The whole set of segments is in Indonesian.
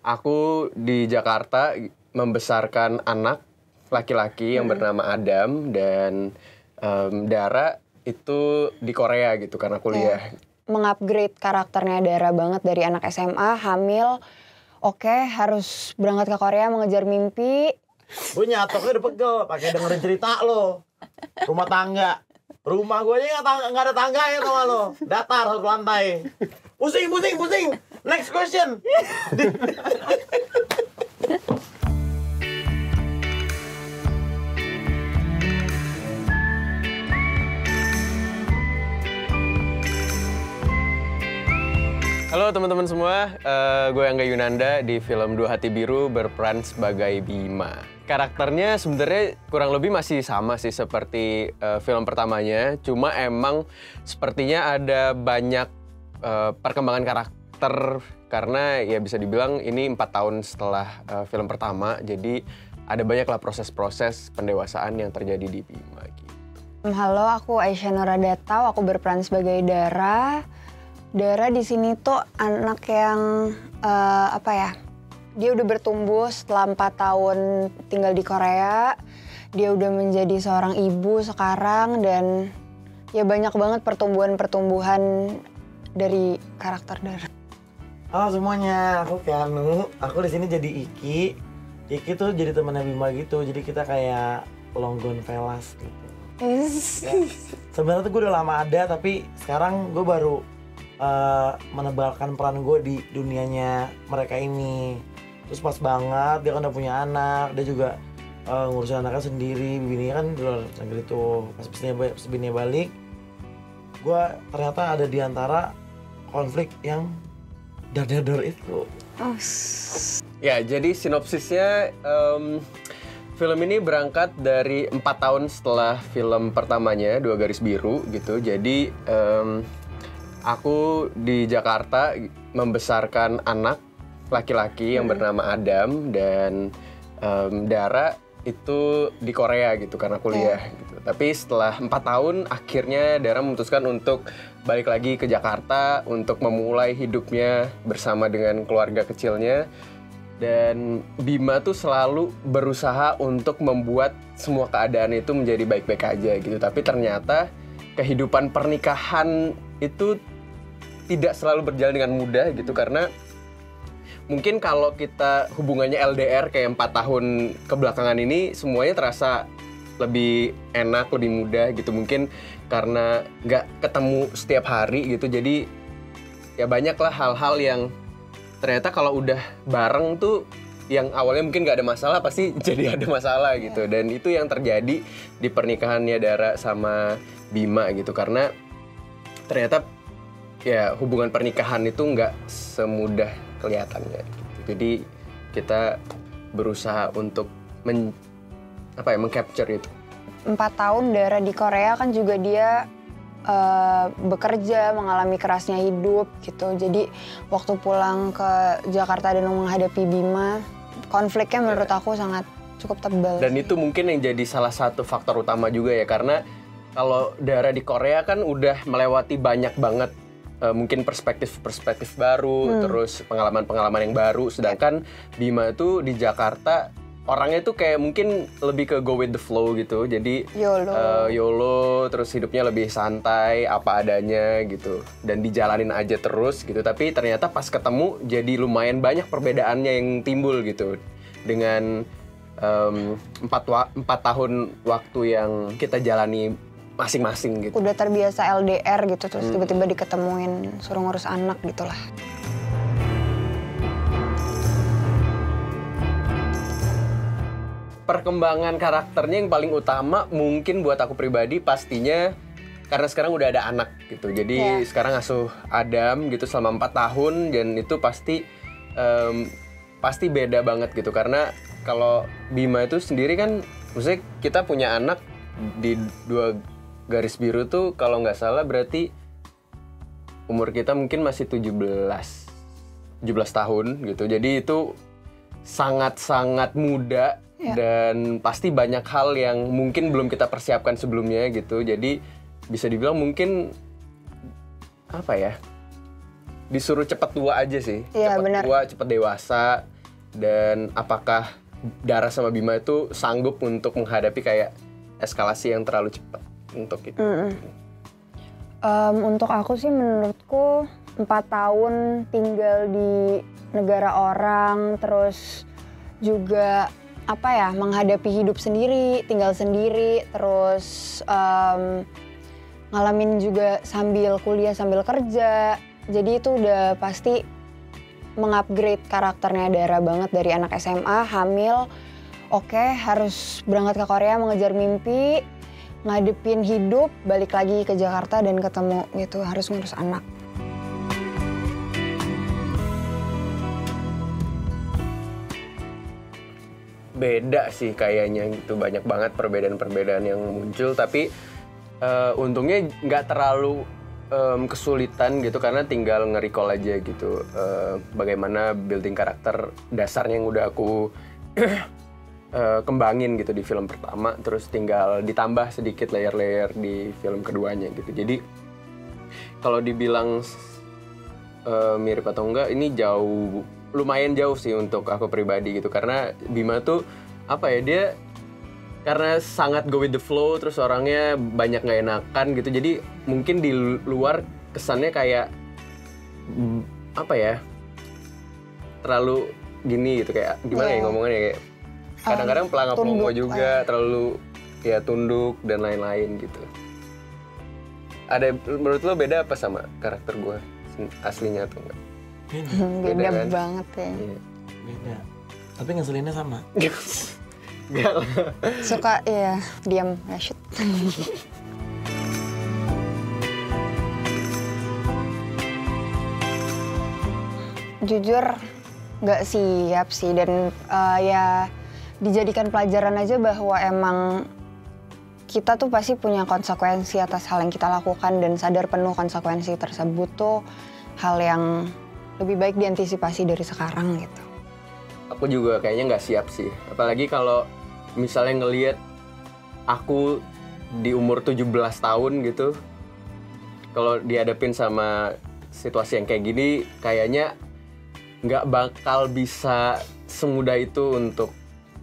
Aku di Jakarta membesarkan anak laki-laki yang bernama Adam, dan Dara itu di Korea gitu karena kuliah. Mengupgrade karakternya Dara banget dari anak SMA, hamil, oke, harus berangkat ke Korea mengejar mimpi. Gue nyatoknya udah pegel, pakai dengerin cerita lo. Rumah tangga. Rumah gue aja nggak ada tangga ya, tau gak lo? Datar satu lantai. Pusing. Next question. Halo teman-teman semua, gue Angga Yunanda di film Dua Hati Biru berperan sebagai Bima. Karakternya sebenarnya kurang lebih masih sama sih seperti film pertamanya, cuma emang sepertinya ada banyak perkembangan karakter karena ya bisa dibilang ini 4 tahun setelah film pertama, jadi ada banyaklah proses-proses pendewasaan yang terjadi di Bima. Gitu. Halo, aku Aisyah Nuradatau, aku berperan sebagai Dara. Dara di sini tuh anak yang dia udah bertumbuh setelah 4 tahun tinggal di Korea. Dia udah menjadi seorang ibu sekarang dan ya banyak banget pertumbuhan dari karakter Dara. Halo semuanya, aku Keanu. Aku di sini jadi Iki. Iki tuh jadi temannya Bima gitu. Jadi kita kayak Longgon Velas gitu. Ya. Sebenarnya tuh gue udah lama ada, tapi sekarang gue baru menebalkan peran gue di dunianya mereka ini. Terus pas banget, dia kan udah punya anak, dia juga ngurusin anaknya sendiri, bininya kan di luar negeri tuh. Pas bininya balik, gue ternyata ada di antara konflik yang dar itu. Ya, jadi sinopsisnya film ini berangkat dari 4 tahun setelah film pertamanya, Dua Garis Biru gitu. Jadi aku di Jakarta membesarkan anak laki-laki yang bernama Adam, dan Dara itu di Korea gitu karena kuliah gitu. Tapi setelah 4 tahun akhirnya Dara memutuskan untuk balik lagi ke Jakarta untuk memulai hidupnya bersama dengan keluarga kecilnya. Dan Bima tuh selalu berusaha untuk membuat semua keadaan itu menjadi baik-baik aja gitu. Tapi ternyata kehidupan pernikahan itu tidak selalu berjalan dengan mudah gitu, karena mungkin kalau kita hubungannya LDR kayak 4 tahun kebelakangan ini semuanya terasa lebih enak, lebih mudah gitu. Mungkin karena nggak ketemu setiap hari gitu, jadi ya banyaklah hal-hal yang ternyata kalau udah bareng tuh yang awalnya mungkin nggak ada masalah pasti jadi ada masalah gitu. Dan itu yang terjadi di pernikahannya Dara sama Bima gitu, karena ternyata ya hubungan pernikahan itu nggak semudah kelihatannya gitu. Jadi kita berusaha untuk meng-capture itu. 4 tahun Dara di Korea kan juga dia bekerja, mengalami kerasnya hidup gitu. Jadi waktu pulang ke Jakarta dan menghadapi Bima, konfliknya menurut aku sangat cukup tebal. Dan itu mungkin yang jadi salah satu faktor utama juga ya, karena kalau Dara di Korea kan udah melewati banyak banget mungkin perspektif baru, terus pengalaman-pengalaman yang baru. Sedangkan Bima itu di Jakarta orangnya tuh kayak mungkin lebih ke go with the flow gitu. Jadi YOLO, terus hidupnya lebih santai, apa adanya gitu. Dan dijalanin aja terus gitu. Tapi ternyata pas ketemu jadi lumayan banyak perbedaannya yang timbul gitu. Dengan 4 tahun waktu yang kita jalani masing-masing gitu. Udah terbiasa LDR gitu, terus tiba-tiba diketemuin suruh ngurus anak gitulah. Perkembangan karakternya yang paling utama mungkin buat aku pribadi pastinya karena sekarang udah ada anak gitu. Jadi sekarang asuh Adam gitu selama 4 tahun, dan itu pasti beda banget gitu. Karena kalau Bima itu sendiri kan, maksudnya kita punya anak di Dua Garis Biru tuh kalau nggak salah berarti umur kita mungkin masih 17 tahun gitu. Jadi itu sangat-sangat muda dan pasti banyak hal yang mungkin belum kita persiapkan sebelumnya gitu. Jadi bisa dibilang mungkin apa ya, disuruh cepet tua aja sih. Iya, cepet benar. tua, cepet dewasa. dan apakah Dara sama Bima itu sanggup untuk menghadapi kayak eskalasi yang terlalu cepat untuk itu? Untuk aku sih menurutku 4 tahun tinggal di negara orang, terus juga menghadapi hidup sendiri, tinggal sendiri, terus ngalamin juga sambil kuliah sambil kerja. Jadi itu udah pasti mengupgrade karakternya Dara banget dari anak SMA, hamil, harus berangkat ke Korea mengejar mimpi, ngadepin hidup, balik lagi ke Jakarta dan ketemu gitu, harus ngurus anak. Beda sih kayaknya gitu, banyak banget perbedaan-perbedaan yang muncul, tapi untungnya nggak terlalu kesulitan gitu karena tinggal nge-recall aja gitu bagaimana building karakter dasarnya yang udah aku kembangin gitu di film pertama, terus tinggal ditambah sedikit layer-layer di film keduanya gitu. Jadi kalau dibilang mirip atau enggak, ini lumayan jauh sih untuk aku pribadi gitu, karena Bima tuh dia karena sangat go with the flow, terus orangnya banyak nggak enakan gitu, jadi mungkin di luar kesannya kayak terlalu gini gitu, kayak gimana ya ngomongnya, kayak kadang-kadang pelangap-pelongo juga, terlalu ya tunduk dan lain-lain gitu. Ada, menurut lo beda apa sama karakter gue aslinya atau enggak? Beda kan? Banget ya. Iya. Beda. Tapi ngeselinnya sama. Enggak lah. Suka diam, shoot. Jujur nggak siap sih, dan dijadikan pelajaran aja bahwa emang kita tuh pasti punya konsekuensi atas hal yang kita lakukan, dan sadar penuh konsekuensi tersebut tuh hal yang lebih baik diantisipasi dari sekarang gitu. Aku juga kayaknya nggak siap sih, apalagi kalau misalnya ngelihat aku di umur 17 tahun gitu, kalau dihadapin sama situasi yang kayak gini, kayaknya nggak bakal bisa semudah itu untuk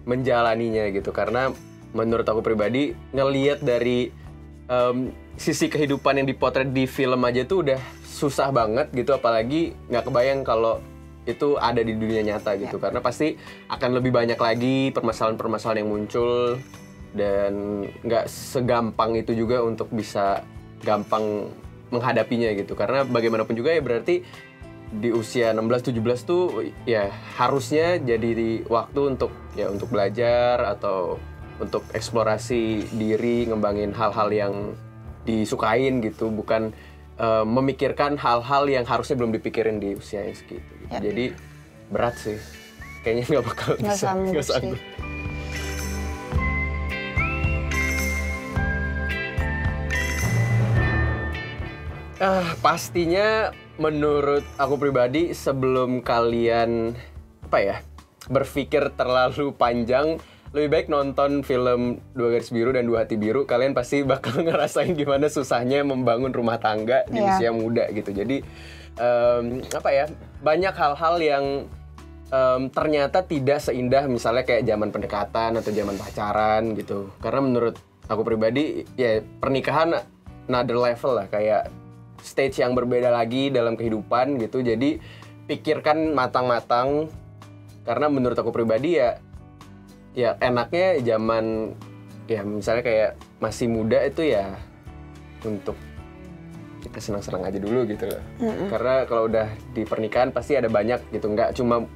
menjalaninya gitu. Karena menurut aku pribadi, ngelihat dari sisi kehidupan yang dipotret di film aja tuh udah susah banget gitu, apalagi nggak kebayang kalau itu ada di dunia nyata gitu. Karena pasti akan lebih banyak lagi permasalahan-permasalahan yang muncul, dan nggak segampang itu juga untuk bisa gampang menghadapinya gitu. Karena bagaimanapun juga ya berarti di usia 16-17 tuh ya harusnya jadi waktu untuk belajar atau untuk eksplorasi diri, ngembangin hal-hal yang disukain gitu, bukan memikirkan hal-hal yang harusnya belum dipikirin di usia yang segitu gitu. Jadi berat sih, kayaknya nggak bakal bisa, nggak sanggup. Pastinya menurut aku pribadi, sebelum kalian berpikir terlalu panjang, lebih baik nonton film Dua Garis Biru dan Dua Hati Biru. Kalian pasti bakal ngerasain gimana susahnya membangun rumah tangga di usia muda gitu. Jadi banyak hal-hal yang ternyata tidak seindah misalnya kayak zaman pendekatan atau zaman pacaran gitu. Karena menurut aku pribadi ya pernikahan another level lah, kayak stage yang berbeda lagi dalam kehidupan gitu. Jadi pikirkan matang-matang, karena menurut aku pribadi ya enaknya zaman misalnya kayak masih muda itu ya untuk kita senang-senang aja dulu gitu loh. Karena kalau udah di pernikahan pasti ada banyak gitu, nggak cuma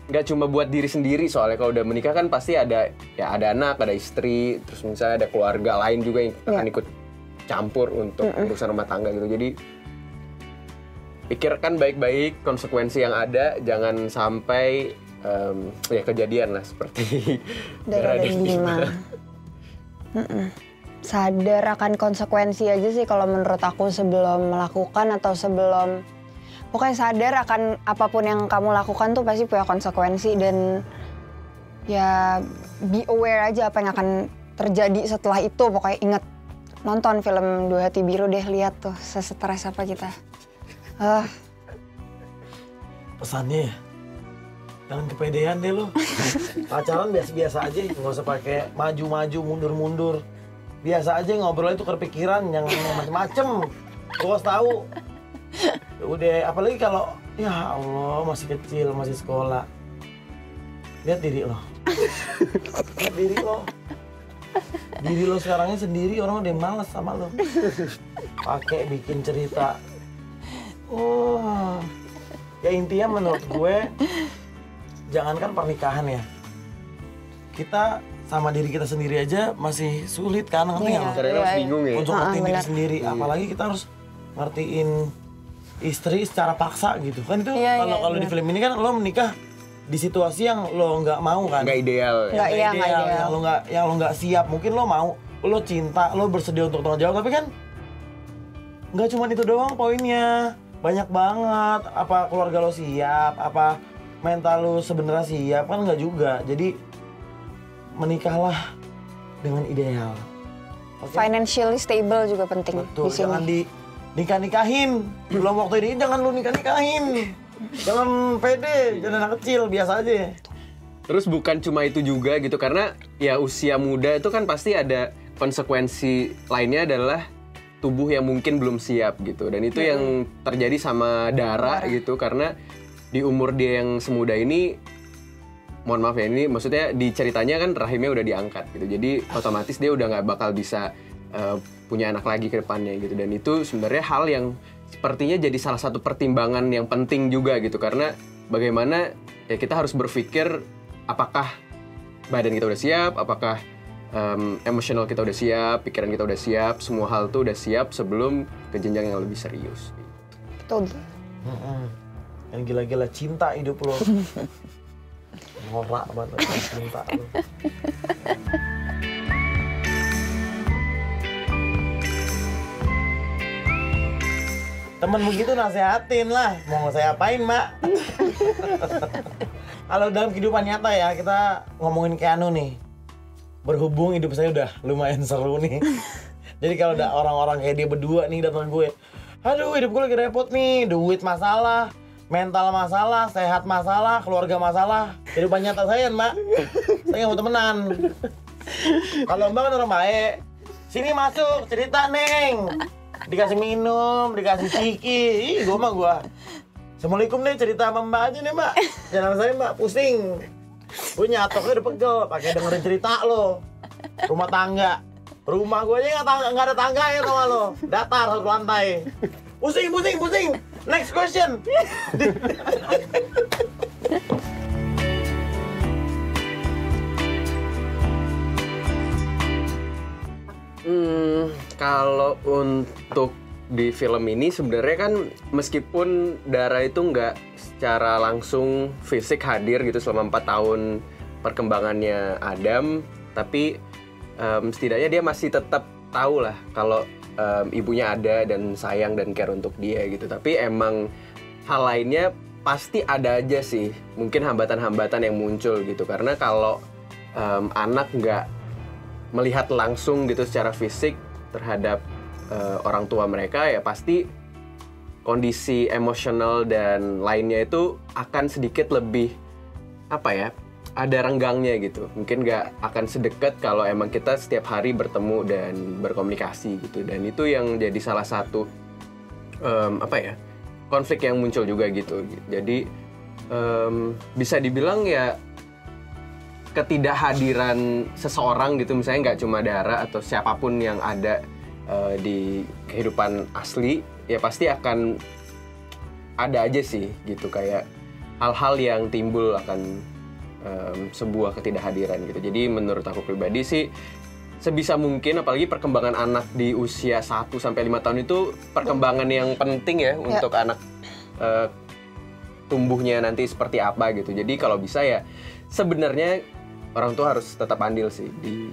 nggak cuma buat diri sendiri, soalnya kalau udah menikah kan pasti ada anak, ada istri, terus misalnya ada keluarga lain juga yang akan ikut campur untuk urusan rumah tangga gitu. Jadi pikirkan baik-baik konsekuensi yang ada, jangan sampai kejadian lah seperti Dara dan Bima. Sadar akan konsekuensi aja sih kalau menurut aku, sebelum melakukan atau pokoknya sadar akan apapun yang kamu lakukan tuh pasti punya konsekuensi, dan ya be aware aja apa yang akan terjadi setelah itu. Pokoknya ingat, nonton film Dua Hati Biru deh, lihat tuh sesetres apa kita. Pesannya ya? Jangan kepedean deh lo. Pacaran biasa-biasa aja, nggak usah pakai maju-maju, mundur-mundur. Biasa aja ngobrol itu kepikiran, yang macem-macem. Gue harus tahu. Udah, apalagi kalau ya Allah masih kecil, masih sekolah. Lihat diri lo. Lihat diri lo. Diri lo sekarangnya sendiri, orang udah males sama lo. Pakai bikin cerita. Oh, ya intinya menurut gue, jangankan pernikahan ya, kita sama diri kita sendiri aja masih sulit kan, ngerti nggak? Karena harus bingung ya. Untuk ngertiin diri sendiri, apalagi kita harus ngertiin istri secara paksa gitu kan. Itu kalau di film ini kan lo menikah di situasi yang lo nggak mau kan, nggak ideal ya. Nggak ideal. yang lo nggak siap. Mungkin lo mau, lo cinta, lo bersedia untuk tanggung jawab, tapi kan nggak cuma itu doang poinnya, banyak banget. Apa keluarga lo siap, apa mental lo sebenarnya siap, kan nggak juga. Jadi menikahlah dengan ideal. Okay? Financially stable juga penting. Betul, di sini. jangan nikah-nikahin. Belum waktu ini jangan lu nikah-nikahin. Jangan pede, jangan anak kecil, biasa aja. Terus bukan cuma itu juga gitu, karena ya usia muda itu kan pasti ada konsekuensi lainnya adalah tubuh yang mungkin belum siap gitu. Dan itu yang terjadi sama Dara gitu, karena di umur dia yang semuda ini, mohon maaf ya, ini maksudnya di ceritanya kan rahimnya udah diangkat gitu. Jadi otomatis dia udah nggak bakal bisa punya anak lagi ke depannya gitu. Dan itu sebenarnya hal yang sepertinya jadi salah satu pertimbangan yang penting juga gitu, karena bagaimana ya kita harus berpikir apakah badan kita udah siap, apakah emosional kita udah siap, pikiran kita udah siap, semua hal tuh udah siap sebelum ke jenjang yang lebih serius. Betul. Yang gila-gila cinta hidup lo. Norak banget cinta lo. Temen begitu nasehatin lah, mau saya apain Mak? Kalau dalam kehidupan nyata ya, kita ngomongin Keanu nih. Berhubung hidup saya udah lumayan seru nih. Jadi kalau ada orang-orang kayak dia berdua nih datang gue, aduh hidup gue lagi repot nih, duit masalah, mental masalah, sehat masalah, keluarga masalah. Kehidupan nyata saya Mbak, saya nggak mau temenan. Kalau Mbak kan orang baik, sini masuk cerita Neng. Dikasih minum, dikasih ciki, gua. Assalamualaikum nih, cerita sama Mbak aja nih Mbak. Jangan saya Mbak, pusing. Gue nyatoknya udah pegel, pakai dengerin cerita lo. Rumah tangga. Rumah gue aja nggak ada tangga ya sama lo. Datar satu lantai. Pusing. Next question. Kalau untuk di film ini sebenarnya kan meskipun Dara itu nggak secara langsung fisik hadir gitu selama 4 tahun perkembangannya Adam, tapi setidaknya dia masih tetap tahu lah kalau ibunya ada dan sayang dan care untuk dia gitu. Tapi emang hal lainnya pasti ada aja sih, mungkin hambatan-hambatan yang muncul gitu, karena kalau anak nggak melihat langsung gitu secara fisik terhadap orang tua mereka, ya pasti kondisi emosional dan lainnya itu akan sedikit lebih ada renggangnya gitu. Mungkin nggak akan sedekat kalau emang kita setiap hari bertemu dan berkomunikasi gitu. Dan itu yang jadi salah satu konflik yang muncul juga gitu. Jadi bisa dibilang ya ketidakhadiran seseorang gitu, misalnya nggak cuma Dara atau siapapun yang ada di kehidupan asli, ya pasti akan ada aja sih gitu, kayak hal-hal yang timbul akan sebuah ketidakhadiran gitu. Jadi menurut aku pribadi sih, sebisa mungkin, apalagi perkembangan anak di usia 1-5 tahun itu perkembangan yang penting ya untuk anak tumbuhnya nanti seperti apa gitu. Jadi kalau bisa ya sebenarnya orang tua harus tetap andil sih di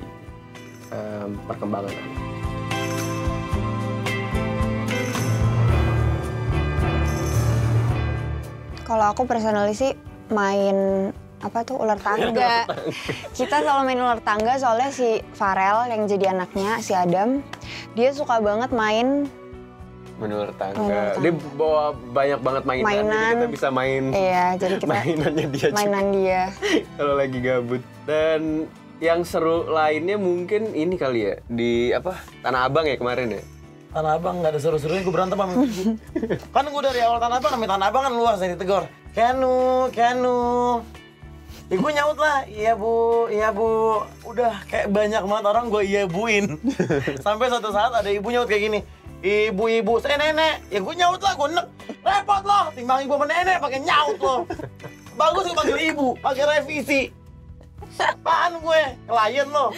perkembangan anak. Kalau aku personally sih main ular tangga. Kita selalu main ular tangga soalnya si Farel yang jadi anaknya, si Adam, dia suka banget main Menurut tangga. Dia bawa banyak banget mainan. Jadi kita bisa main. Iya, jadi kita mainannya dia. Mainan dia. Kalau lagi gabut. Dan yang seru lainnya mungkin ini kali ya, di Tanah Abang ya kemarin ya. Tanah Abang nggak ada seru-serunya, gue berantem sama ibu. Kan gue dari awal Tanah Abang, namanya Tanah Abang kan luas, saya ditegor. Kenu. Ya gue nyaut lah, iya bu. Udah kayak banyak banget orang gue iya buin. Sampai suatu saat ada ibu nyaut kayak gini. Ibu, saya nenek. Ya gue nyaut lah, gue repot loh. Timbang ibu sama nenek pakai nyaut loh. Bagus gue panggil ibu, pakai revisi. Apaan gue? Klien lo.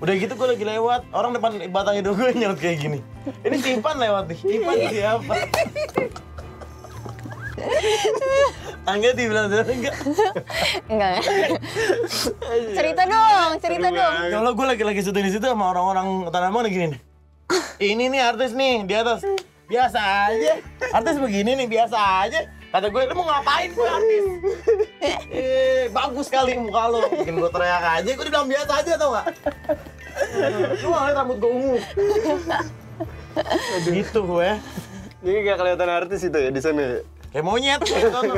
Udah gitu gue lagi lewat, orang depan batang hidung gue nyaut kayak gini. Ini si Ipan lewat nih. Ipan siapa? Angga dibilang enggak? Enggak. Cerita dong. Kalau gue lagi syuting di situ sama orang-orang Tanah Abang gini nih. Ini nih artis nih di atas. Biasa aja. Artis begini nih biasa aja. Kata gue, lu mau ngapain gue artis? Bagus sekali muka lo. Bikin gue teriak aja, gue dibilang biasa aja tau gak? Lu gak liat rambut gue ungu. Gitu gue. Jadi gak kelihatan artis itu ya di sana. Kayak monyet kayak sono.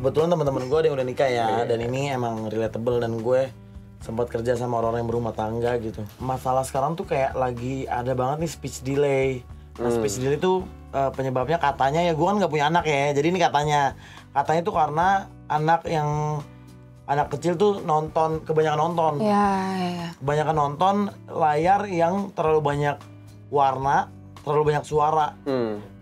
Kebetulan teman-teman gue ada yang udah nikah ya, dan ini emang relatable dan gue sempat kerja sama orang-orang yang berumah tangga gitu. Masalah sekarang tuh kayak lagi ada banget nih speech delay. Nah, speech delay tuh penyebabnya katanya ya gue kan nggak punya anak ya. Jadi ini katanya tuh karena anak kecil tuh kebanyakan nonton. Iya. Kebanyakan nonton layar yang terlalu banyak warna, terlalu banyak suara.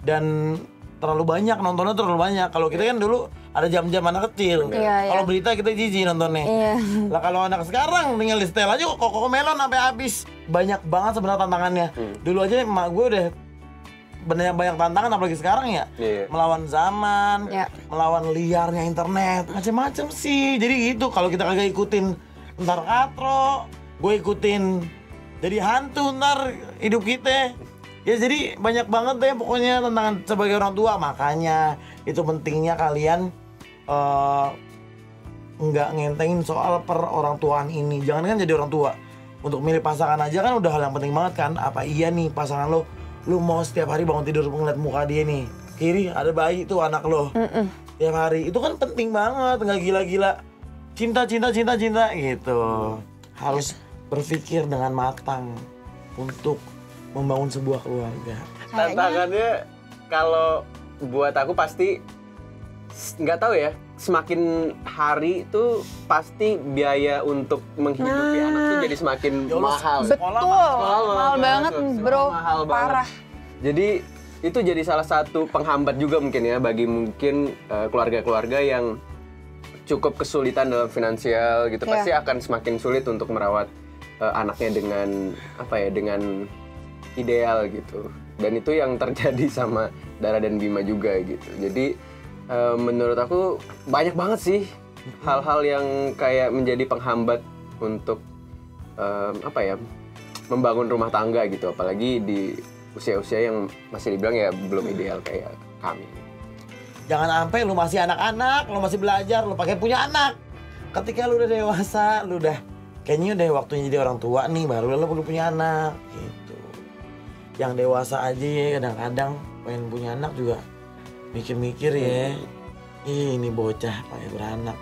Dan terlalu banyak nontonnya terlalu banyak. Kalau kita kan dulu ada jam-jam anak kecil. Iya. Kalau berita kita jijik nontonnya. Iya. Lah kalau anak sekarang tinggal di setel aja kok melon sampai habis. Banyak banget sebenarnya tantangannya. Dulu aja emak gue udah banyak tantangan apalagi sekarang ya. Melawan zaman, melawan liarnya internet, macam-macam sih. Jadi gitu kalau kita kagak ikutin ntar katro, gue ikutin jadi hantu ntar hidup kita. Ya jadi banyak banget deh pokoknya tantangan sebagai orang tua. Makanya itu pentingnya kalian nggak ngentengin soal orang tuaan ini. Jangan kan jadi orang tua. Untuk milih pasangan aja kan udah hal yang penting banget kan. Apa iya nih pasangan lu mau setiap hari bangun tidur ngeliat muka dia nih. Kiri ada bayi tuh anak lo. Tiap hari. Itu kan penting banget. Nggak gila-gila. Cinta gitu. Harus berpikir dengan matang untuk membangun sebuah keluarga. Tantangannya kalau buat aku pasti nggak tahu ya, semakin hari itu pasti biaya untuk menghidupi anak tuh jadi semakin mahal. Betul, mahal banget bro, mahal parah. Banget. Jadi itu jadi salah satu penghambat juga mungkin ya bagi mungkin keluarga-keluarga yang cukup kesulitan dalam finansial gitu. Pasti akan semakin sulit untuk merawat anaknya dengan ideal gitu. Dan itu yang terjadi sama Dara dan Bima juga gitu. Jadi menurut aku banyak banget sih hal-hal yang kayak menjadi penghambat untuk membangun rumah tangga gitu, apalagi di usia-usia yang masih dibilang ya belum ideal kayak kami. Jangan sampai lu masih anak-anak, lu masih belajar, lu pakai punya anak. Ketika lu udah dewasa, lu udah kayaknya udah waktunya jadi orang tua nih, baru lu perlu punya anak gitu. Yang dewasa aja ya kadang-kadang pengen punya anak juga mikir-mikir ya. Ini bocah pakai beranak.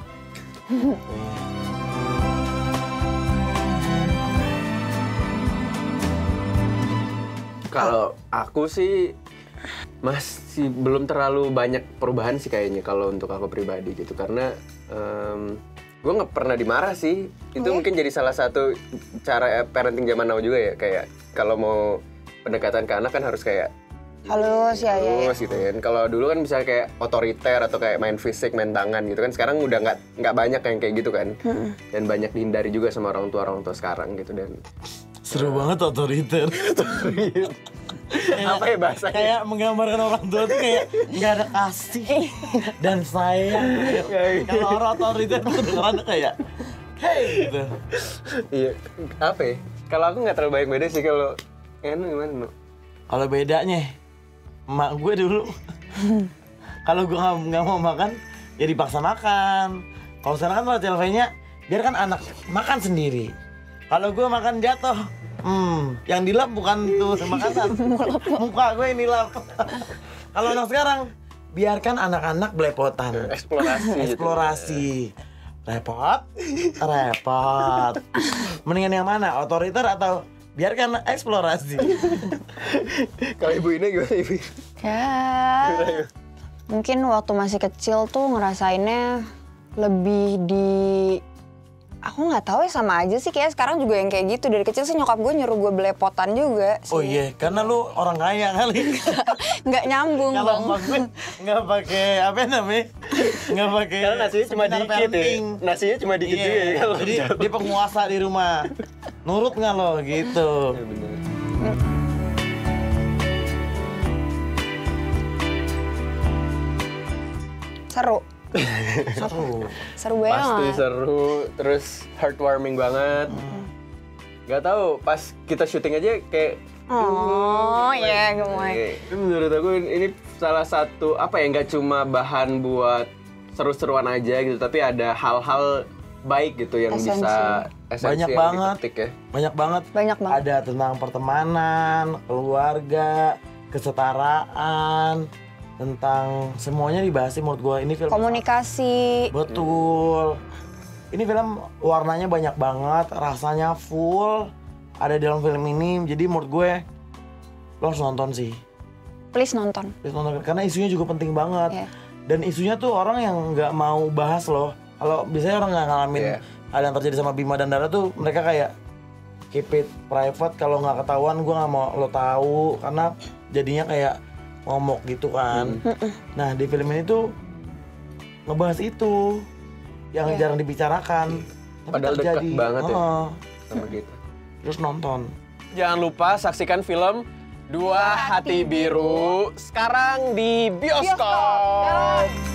Kalau aku sih masih belum terlalu banyak perubahan sih kayaknya kalau untuk aku pribadi gitu, karena gue nggak pernah dimarah sih. Itu mungkin jadi salah satu cara parenting zaman now juga ya, kayak kalau mau pendekatan ke anak kan harus kayak halus gitu kan. Kalau dulu kan bisa kayak otoriter atau kayak main fisik, main tangan gitu kan. Sekarang udah nggak banyak yang kayak gitu kan. Dan banyak dihindari juga sama orang tua sekarang gitu. Dan seru banget otoriter. Apa ya bahasanya? Kayak menggambarkan orang tua tuh kayak nggak ada kasih dan sayang. Kalau orang otoriter kedengeran kayak hey gitu. Iya, apa ya? Kalau aku nggak terlalu banyak beda sih. Kalau gimana? Kalau bedanya, emak gue dulu kalau gue nggak mau makan, ya dipaksa makan. Kalau sekarang kan LV-nya biarkan anak makan sendiri. Kalau gue makan jatuh, yang dilap bukan tuh makanan, muka gue yang dilap. Kalau anak sekarang, biarkan anak-anak belepotan. Eksplorasi. Repot. Mendingan yang mana? Otoriter atau biarkan eksplorasi? Kalau Ibu ini gimana Ibu? Ya, mungkin waktu masih kecil tuh ngerasainnya lebih aku nggak tahu ya, sama aja sih kayak sekarang juga yang kayak gitu. Dari kecil sih nyokap gue nyuruh gue belepotan juga sih. Oh iya, karena lu orang kaya kali. Nggak nyambung Kalau bang. emak gue nggak pakai apa namanya, nggak pakai. Karena nasinya cuma seminar dikit ya. parenting. Nasinya cuma dikit Iya, juga ya. Kalau jadi dia penguasa di rumah. Nurut nggak lo gitu? Iya, bener. Seru. Seru banget. Pasti seru, terus heartwarming banget. Gak tahu pas kita syuting aja kayak Oh iya, gemoy. Ini menurut aku ini salah satu apa ya, nggak cuma bahan buat seru-seruan aja gitu, tapi ada hal-hal baik gitu yang Esensi. bisa esensi Banyak yang banget. dipetik ya. Banyak banget. Banyak banget. Ada tentang pertemanan, keluarga, kesetaraan, tentang semuanya dibahas sih menurut gue. Ini film Komunikasi. betul. Ini film warnanya banyak banget, rasanya full ada di dalam film ini. Jadi menurut gue lo harus nonton sih. Please nonton. Please nonton karena isunya juga penting banget. Iya. Dan isunya tuh orang yang nggak mau bahas loh. Kalau biasanya orang nggak ngalamin Iya. hal yang terjadi sama Bima dan Dara tuh mereka kayak keep it private. Kalau nggak ketahuan gue nggak mau lo tahu karena jadinya kayak ngomong gitu kan. Nah di film ini tuh ngebahas itu yang Iya. jarang dibicarakan. Tapi Padahal dekat terjadi. banget ya. Heeh. Sama gitu. Terus nonton. Jangan lupa saksikan film Dua Hati Biru sekarang di bioskop. Bioskop.